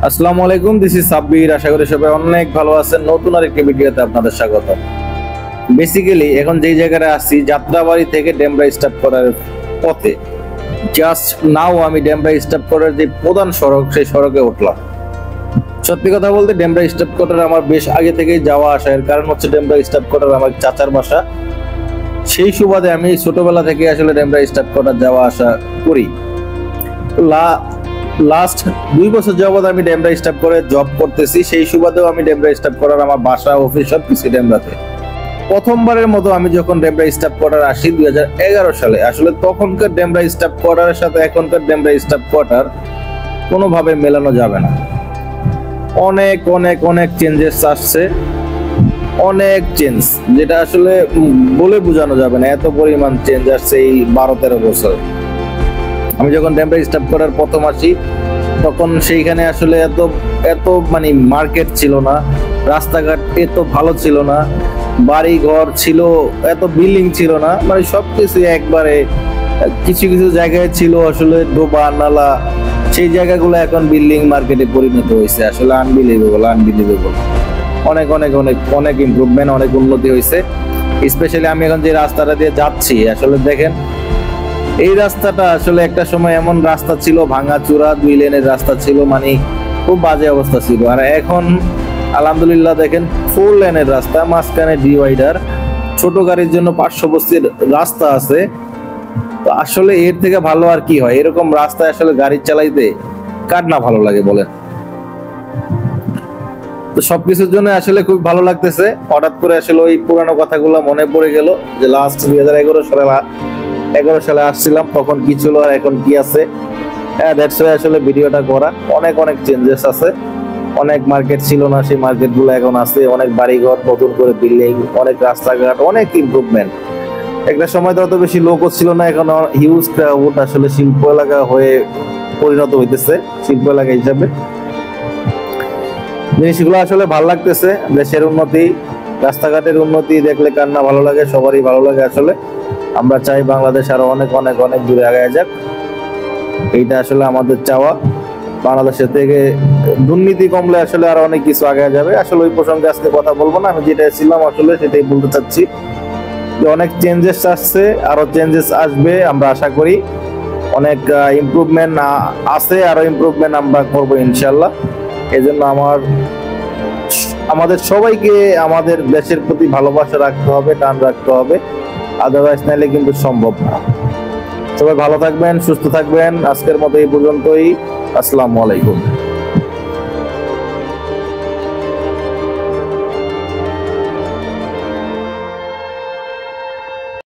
আসসালামু আলাইকুম, this is Sabbir. আশা করি সবাই অনেক ভালো আছেন। নতুন আরেকটি ভিডিওতে আপনাদের স্বাগত। বেসিক্যালি এখন যেই জায়গায় আছি, যাত্রাবাড়ি থেকে ডেমরা স্টপ করার পথে, জাস্ট নাও আমি ডেমরা স্টপ করার যে প্রধান সড়ক, সেই সড়কে উঠলাম। সত্যি কথা বলতে ডেমরা স্টপ করার আমার বেশ আগে থেকেই যাওয়া আসা। এর কারণ হচ্ছে ডেমরা স্টপ করার আমার চাচার বাসা। সেই সুবাদে আমি ছোটবেলা থেকে আসলে ডেমরা স্টপ করার যাওয়া আসা করি। লাস্ট 2 বছর যাবত আমি ডেমরা স্টাফ করে জব করতেছি। সেই সুবাদেও আমি ডেমরা স্টাফ করার আমার বাসা, অফিস সবকিছু ডেমরাতে। প্রথমবারের মতো আমি যখন ডেমরা স্টাফ করার আসি 2011 সালে, আসলে তখনকার ডেমরা স্টাফ করার সাথে এখনকার ডেমরা স্টাফ করার কোনোভাবে মেলানো যাবে না। অনেক অনেক অনেক চেঞ্জেস আসছে, অনেক চেঞ্জ, যেটা আসলে বলে বোঝানো যাবে না। এত পরিমাণ চেঞ্জ আসছে এই 12-13 বছর। আমি যখন ডেমরা স্টাফ করার প্রথম আসি, তখন সেইখানে আসলে এত মানে মার্কেট ছিল না, রাস্তাঘাট এত ভালো ছিল না, বাড়ি ঘর ছিল, এত বিল্ডিং ছিল না, মানে সবকিছু একবারে কিছু কিছু জায়গায় ছিল আসলে ডোবা নালা। সেই জায়গাগুলো এখন বিল্ডিং মার্কেটে পরিণত হয়েছে। আসলে আনবিলিভেবল। অনেক অনেক অনেক অনেক ইমপ্রুভমেন্ট, অনেক উন্নতি হয়েছে। স্পেশালি আমি এখন যে রাস্তাটা দিয়ে যাচ্ছি, আসলে দেখেন এই রাস্তাটা আসলে একটা সময় এমন রাস্তা ছিল, ভাঙাচোরা 2 লেনের রাস্তা ছিল, মানে খুব বাজে অবস্থা ছিল। আর এখন আলহামদুলিল্লাহ দেখেন 4 লেনের রাস্তা, মাঝখানে ডিভাইডার, ছোট গাড়ির জন্য 500 বস্তির রাস্তা আছে। তো আসলে এর থেকে ভালো আর কি হয়? এরকম রাস্তায় আসলে গাড়ি চালাইতে কার না ভালো লাগে বলেন? তো সবকিছুর জন্য আসলে খুব ভালো লাগতেছে। হঠাৎ করে আসলে ওই পুরানো কথাগুলো মনে পড়ে গেল, যে লাস্ট 2011 সালে আসছিলাম, তখন কি ছিল আর এখন কি আছে। দ্যাটস ওয়াই আসলে ভিডিওটা করা। অনেক অনেক চেঞ্জেস আছে। অনেক মার্কেট ছিল না, সেই মার্কেটগুলো এখন আছে। অনেক বাড়িঘর, নতুন করে বিল্ডিং, অনেক রাস্তাঘাট, অনেক ইমপ্রুভমেন্ট। একটা সময় তো অত বেশি লোকও ছিল না, এখন হিউজ ক্রাউড আসলে শিল্প এলাকা হয়ে পরিণত হইতেছে, শিল্প এলাকা হিসাবে। জিনিসগুলো আসলে ভালো লাগতেছে। দেশের উন্নতি, রাস্তাঘাটের উন্নতি দেখলে কার না ভালো লাগে? সবারই ভালো লাগে। আসলে আমরা চাই বাংলাদেশ আরো অনেক অনেক অনেক দূরে আগায় যাক। এইটা আসলে আমাদের চাওয়া। বাংলাদেশের থেকে দুর্নীতি কমলে আসলে আরো অনেক কিছু আগায় যাবে। আসলে ওই প্রসঙ্গে আজকে কথা বলবো না, আমি যেটা ছিলাম আসলে সেটাই বলতে চাচ্ছি, যে অনেক চেঞ্জেস আসছে, আরো চেঞ্জেস আসবে আমরা আশা করি। অনেক ইমপ্রুভমেন্ট আছে, আরো ইমপ্রুভমেন্ট আমরা করবো ইনশাল্লাহ। এই জন্য আমাদের সবাইকে আমাদের দেশের প্রতি ভালোবাসা রাখতে হবে, টান রাখতে হবে। আদারওয়াইজ নাইলে কিন্তু সম্ভব না। সবাই ভালো থাকবেন, সুস্থ থাকবেন। আজকের মতো এই পর্যন্তই। আসসালামু আলাইকুম।